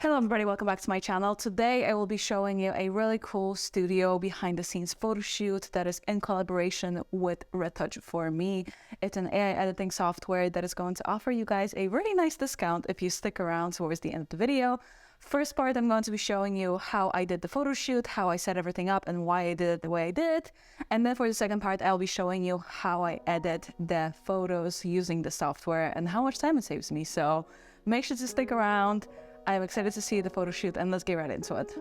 Hello everybody, welcome back to my channel. Today I will be showing you a really cool studio behind the scenes photo shoot that is in collaboration with Retouch for me. It's an AI editing software that is going to offer you guys a really nice discount if you stick around towards the end of the video. First part, I'm going to be showing you how I did the photo shoot, how I set everything up and why I did it the way I did. And then for the second part, I'll be showing you how I edit the photos using the software and how much time it saves me. So make sure to stick around. I'm excited to see the photo shoot and let's get right into it.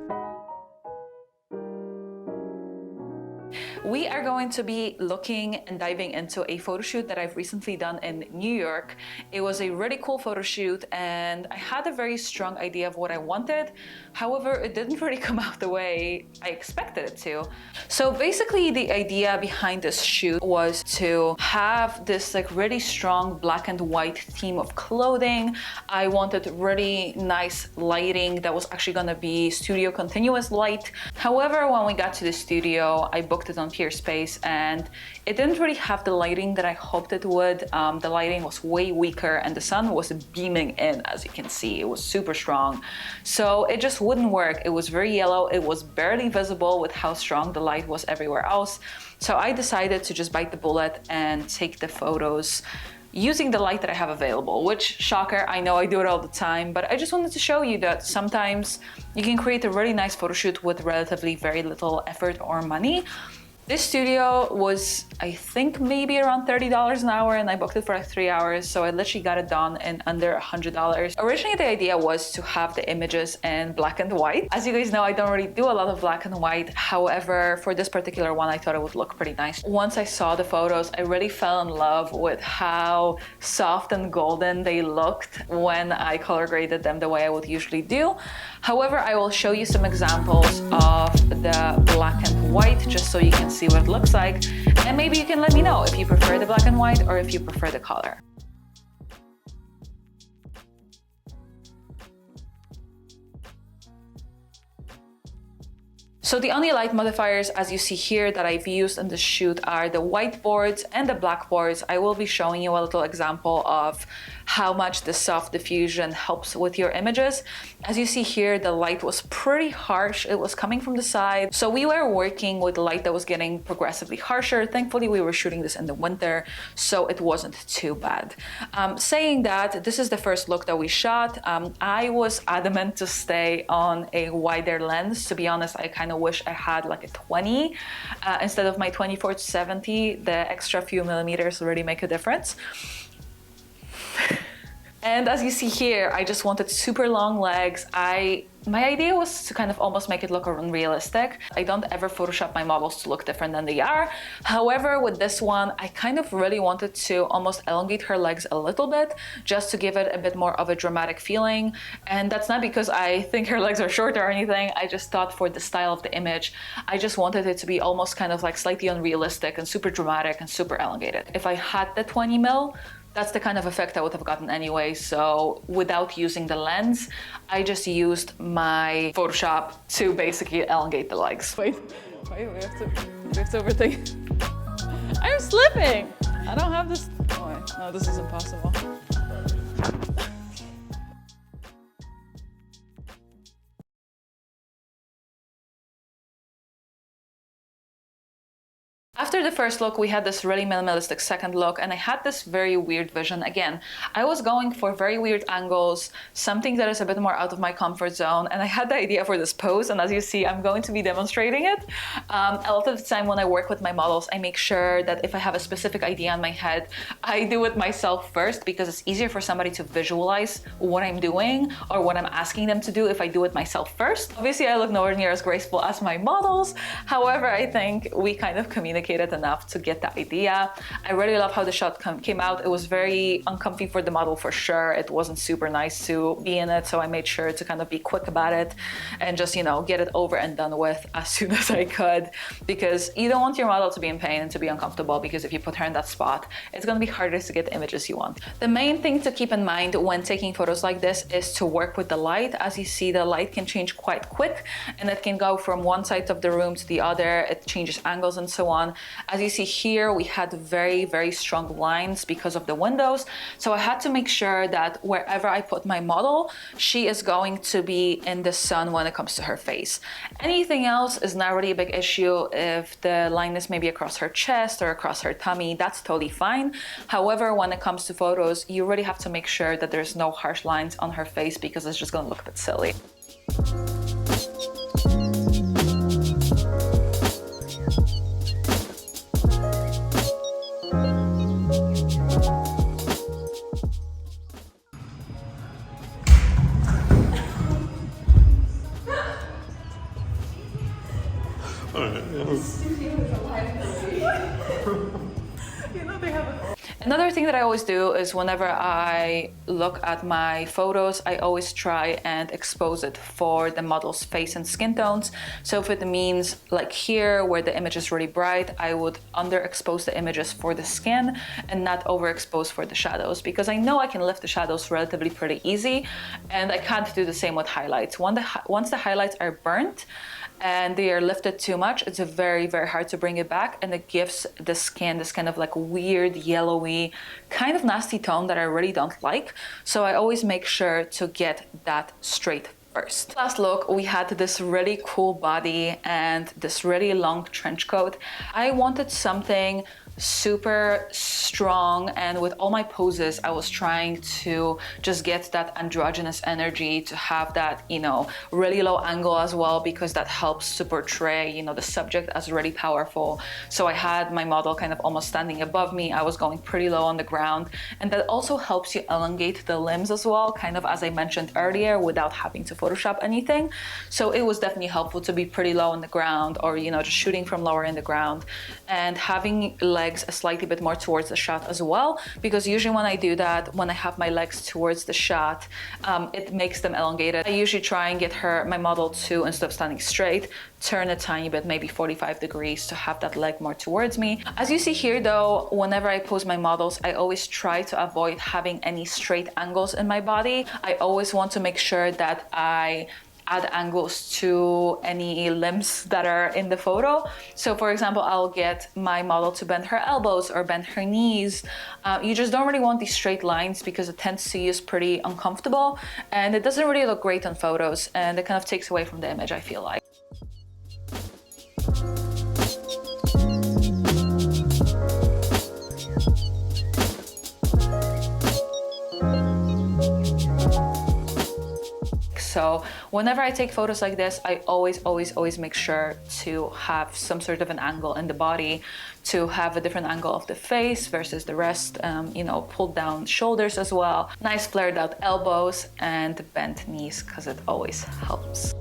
We are going to be looking and diving into a photo shoot that I've recently done in New York. It was a really cool photo shoot and I had a very strong idea of what I wanted. However, it didn't really come out the way I expected it to. So basically the idea behind this shoot was to have this really strong black and white theme of clothing. I wanted really nice lighting that was actually gonna be studio continuous light. However, when we got to the studio, I booked it on Peerspace and it didn't really have the lighting that I hoped it would. The lighting was way weaker and the sun was beaming in, as you can see. It was super strong. So it just wouldn't work. It was very yellow. It was barely visible with how strong the light was everywhere else. So I decided to just bite the bullet and take the photos using the light that I have available, which, shocker, I know I do it all the time, but I just wanted to show you that sometimes you can create a really nice photo shoot with relatively very little effort or money. This studio was, I think, maybe around $30 an hour and I booked it for 3 hours, so I literally got it done in under $100. Originally, the idea was to have the images in black and white. As you guys know, I don't really do a lot of black and white. However, for this particular one, I thought it would look pretty nice. Once I saw the photos, I really fell in love with how soft and golden they looked when I color graded them the way I would usually do. However, I will show you some examples of the black and white just so you can see what it looks like, and maybe you can let me know if you prefer the black and white or if you prefer the color. So the only light modifiers, as you see here, that I've used in the shoot are the whiteboards and the blackboards. I will be showing you a little example of how much the soft diffusion helps with your images. As you see here, the light was pretty harsh. It was coming from the side. So we were working with light that was getting progressively harsher. Thankfully, we were shooting this in the winter, so it wasn't too bad. Saying that, this is the first look that we shot. I was adamant to stay on a wider lens. To be honest, I kind of wish I had like a 20 instead of my 24-70. The extra few millimeters really make a difference. And as you see here, I just wanted super long legs. My idea was to kind of almost make it look unrealistic. I don't ever Photoshop my models to look different than they are. However, with this one, I kind of really wanted to almost elongate her legs a little bit, just to give it a bit more of a dramatic feeling. And that's not because I think her legs are short or anything. I just thought for the style of the image, I just wanted it to be almost kind of like slightly unrealistic and super dramatic and super elongated. If I had the 20 mil, that's the kind of effect I would have gotten anyway. So without using the lens, I just used my Photoshop to basically elongate the legs. Wait, we have to overthink. I'm slipping. I don't have this. Oh, wait. No, this is impossible. After the first look, we had this really minimalistic second look, and I had this very weird vision. Again, I was going for very weird angles, something that is a bit more out of my comfort zone, and I had the idea for this pose, and as you see, I'm going to be demonstrating it. A lot of the time when I work with my models, I make sure that if I have a specific idea in my head, I do it myself first, because it's easier for somebody to visualize what I'm doing or what I'm asking them to do if I do it myself first. Obviously, I look nowhere near as graceful as my models. However, I think we kind of communicate enough to get the idea. I really love how the shot came out. It was very uncomfy for the model for sure. It wasn't super nice to be in it, so I made sure to kind of be quick about it and just, you know, get it over and done with as soon as I could, because you don't want your model to be in pain and to be uncomfortable, because if you put her in that spot, it's going to be harder to get the images you want. The main thing to keep in mind when taking photos like this is to work with the light. As you see, the light can change quite quick and it can go from one side of the room to the other. It changes angles and so on. As you see here, we had very, very strong lines because of the windows. So I had to make sure that wherever I put my model, she is going to be in the sun when it comes to her face. Anything else is not really a big issue. If the line is maybe across her chest or across her tummy, that's totally fine. However, when it comes to photos, you really have to make sure that there's no harsh lines on her face because it's just gonna look a bit silly. Another thing that I always do is whenever I look at my photos, I always try and expose it for the model's face and skin tones. So if it means like here where the image is really bright, I would underexpose the images for the skin and not overexpose for the shadows, because I know I can lift the shadows relatively pretty easy, and I can't do the same with highlights. Once the highlights are burnt and they are lifted too much, it's very, very hard to bring it back, and it gives the skin this kind of like weird yellowy kind of nasty tone that I really don't like. So I always make sure to get that straight first. Last look, we had this really cool body and this really long trench coat. I wanted something super strong, and with all my poses I was trying to just get that androgynous energy, to have that, you know, really low angle as well, because that helps to portray, you know, the subject as really powerful. So I had my model kind of almost standing above me. I was going pretty low on the ground, and that also helps you elongate the limbs as well, kind of as I mentioned earlier, without having to Photoshop anything. So it was definitely helpful to be pretty low on the ground, or, you know, just shooting from lower in the ground, and having legs a slightly bit more towards the shot as well, because usually when I do that, when I have my legs towards the shot, it makes them elongated. I usually try and get my model to, instead of standing straight, turn a tiny bit, maybe 45 degrees, to have that leg more towards me. As you see here though, whenever I pose my models, I always try to avoid having any straight angles in my body. I always want to make sure that I add angles to any limbs that are in the photo. So for example, I'll get my model to bend her elbows or bend her knees. You just don't really want these straight lines, because it tends to use pretty uncomfortable, and it doesn't really look great on photos, and it kind of takes away from the image, I feel like. So whenever I take photos like this, I always make sure to have some sort of an angle in the body, to have a different angle of the face versus the rest, you know, pulled down shoulders as well, nice flared out elbows and bent knees, because it always helps.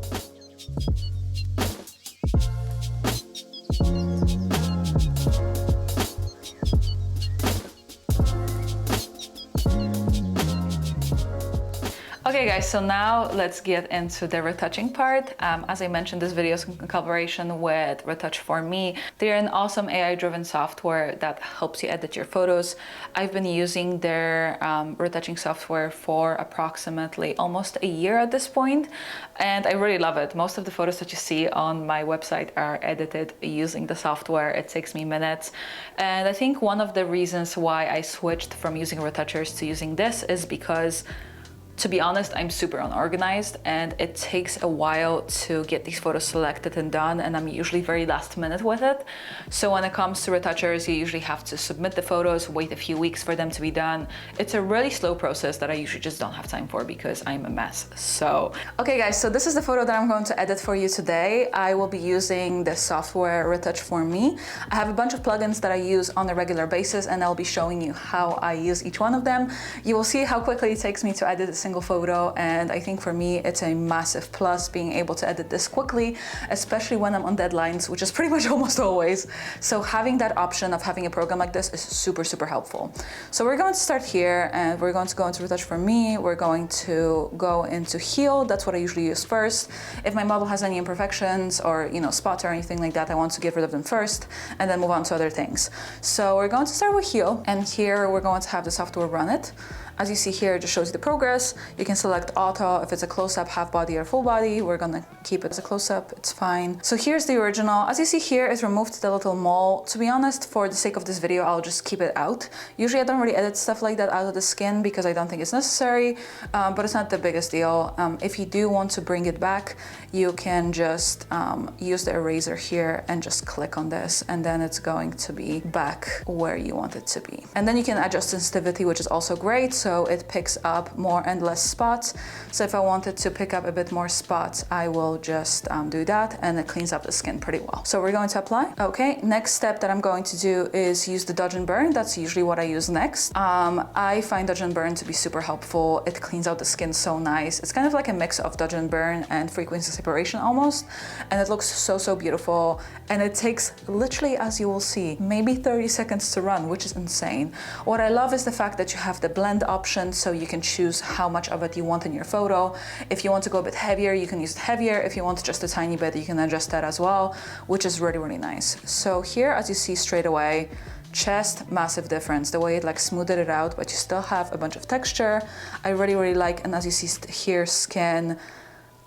Okay guys, so now let's get into the retouching part. As I mentioned, this video is in collaboration with Retouch4Me. They're an awesome AI-driven software that helps you edit your photos. I've been using their retouching software for approximately almost a year at this point, and I really love it. Most of the photos that you see on my website are edited using the software. It takes me minutes, and I think one of the reasons why I switched from using retouchers to using this is because, to be honest, I'm super unorganized, and it takes a while to get these photos selected and done, and I'm usually very last minute with it. So when it comes to retouchers, you usually have to submit the photos, wait a few weeks for them to be done. It's a really slow process that I usually just don't have time for because I'm a mess. So, okay guys, so this is the photo that I'm going to edit for you today. I will be using the software Retouch4Me. I have a bunch of plugins that I use on a regular basis, and I'll be showing you how I use each one of them. You will see how quickly it takes me to edit a single photo, and I think for me it's a massive plus being able to edit this quickly, especially when I'm on deadlines, which is pretty much almost always. So having that option of having a program like this is super helpful. So we're going to start here, and we're going to go into Retouch4Me. We're going to go into Heal. That's what I usually use first. If my model has any imperfections or, you know, spots or anything like that, I want to get rid of them first and then move on to other things. So we're going to start with Heal, and here we're going to have the software run it. As you see here, it just shows you the progress. You can select auto if it's a close-up, half body or full body. We're gonna keep it as a close-up, it's fine. So here's the original. As you see here, it removed the little mole. To be honest, for the sake of this video, I'll just keep it out. Usually I don't really edit stuff like that out of the skin because I don't think it's necessary, but it's not the biggest deal. If you do want to bring it back, you can just use the eraser here and just click on this, and then it's going to be back where you want it to be. And then you can adjust sensitivity, which is also great. So it picks up more and less spots. So if I wanted to pick up a bit more spots, I will just do that, and it cleans up the skin pretty well. So we're going to apply. Okay, next step that I'm going to do is use the Dodge and Burn. That's usually what I use next. I find Dodge and Burn to be super helpful. It cleans out the skin so nice. It's kind of like a mix of Dodge and Burn and frequency separation almost. And it looks so, so beautiful. And it takes literally, as you will see, maybe 30 seconds to run, which is insane. What I love is the fact that you have the blend option, so you can choose how much of it you want in your photo. If you want to go a bit heavier, you can use it heavier. If you want just a tiny bit, you can adjust that as well, which is really, really nice. So here, as you see straight away, chest, massive difference. The way it like smoothed it out, but you still have a bunch of texture. I really, really like, and as you see here, skin,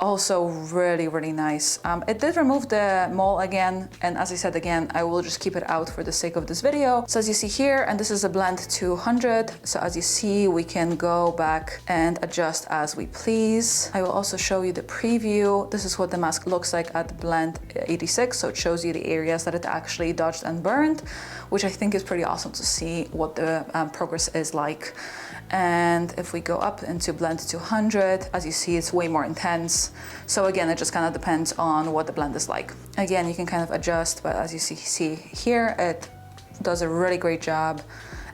also really, really nice. It did remove the mole again, and as I said again, I will just keep it out for the sake of this video. So as you see here, and this is a blend 200, so as you see, we can go back and adjust as we please. I will also show you the preview. This is what the mask looks like at blend 86, so it shows you the areas that it actually dodged and burned, which I think is pretty awesome to see what the progress is like. And if we go up into blend 200, as you see, it's way more intense. So again, it just kind of depends on what the blend is like. Again, you can kind of adjust, but as you see here, it does a really great job.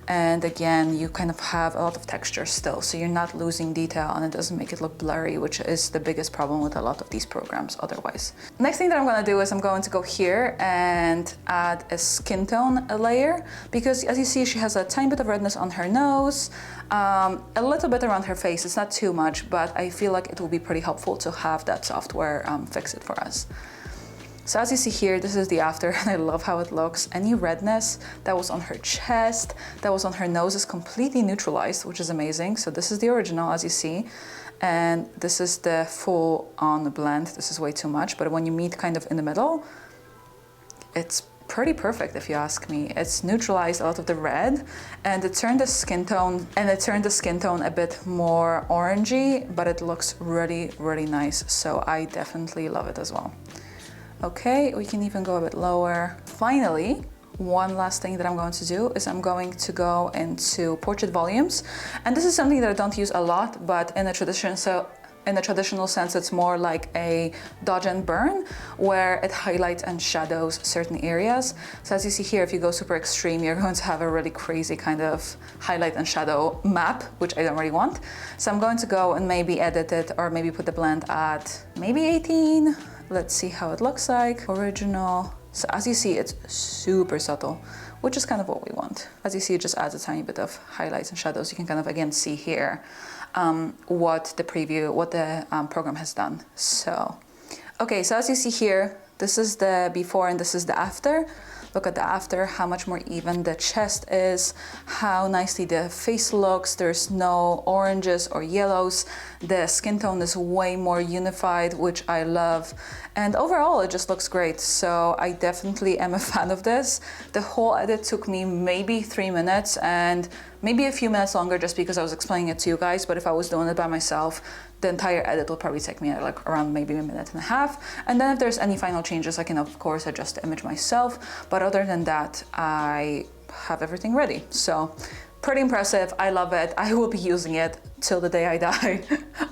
And again, you kind of have a lot of texture still, so you're not losing detail, and it doesn't make it look blurry, which is the biggest problem with a lot of these programs otherwise. Next thing that I'm going to do is I'm going to go here and add a skin tone layer, because as you see, she has a tiny bit of redness on her nose, a little bit around her face. It's not too much, but I feel like it will be pretty helpful to have that software fix it for us. So as you see here, this is the after, and I love how it looks. Any redness that was on her chest, that was on her nose, is completely neutralized, which is amazing. So this is the original, as you see, and this is the full on blend. This is way too much, but when you meet kind of in the middle, it's pretty perfect if you ask me. It's neutralized a lot of the red, and it turned the skin tone a bit more orangey, but it looks really, really nice. So I definitely love it as well. Okay, we can even go a bit lower. Finally, one last thing that I'm going to do is I'm going to go into portrait volumes. And this is something that I don't use a lot, but in a traditional sense, it's more like a dodge and burn, where it highlights and shadows certain areas. So as you see here, if you go super extreme, you're going to have a really crazy kind of highlight and shadow map, which I don't really want. So I'm going to go and maybe edit it, or maybe put the blend at maybe 18. Let's see how it looks like. Original. So as you see, it's super subtle, which is kind of what we want. As you see, it just adds a tiny bit of highlights and shadows. You can kind of, again, see here what the program has done. So, okay, so as you see here, this is the before and this is the after. Look at the after, how much more even the chest is, how nicely the face looks. There's no oranges or yellows. The skin tone is way more unified, which I love. And overall, it just looks great. So I definitely am a fan of this. The whole edit took me maybe 3 minutes, and maybe a few minutes longer just because I was explaining it to you guys. But if I was doing it by myself, the entire edit will probably take me like around maybe a minute and a half. And then if there's any final changes, I can of course adjust the image myself. But other than that, I have everything ready. So pretty impressive. I love it. I will be using it till the day I die,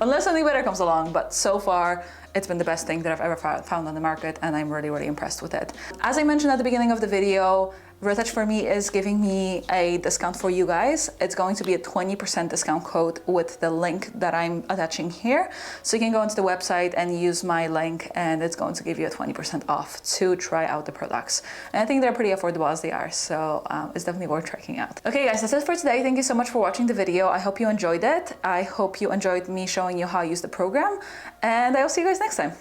unless something better comes along. But so far, it's been the best thing that I've ever found on the market, and I'm really, really impressed with it. As I mentioned at the beginning of the video, Retouch for Me is giving me a discount for you guys. It's going to be a 20% discount code with the link that I'm attaching here. So you can go into the website and use my link, and it's going to give you a 20% off to try out the products. And I think they're pretty affordable as they are, so it's definitely worth checking out. Okay guys, that's it for today. Thank you so much for watching the video. I hope you enjoyed it. I hope you enjoyed me showing you how I use the program, and I will see you guys next time.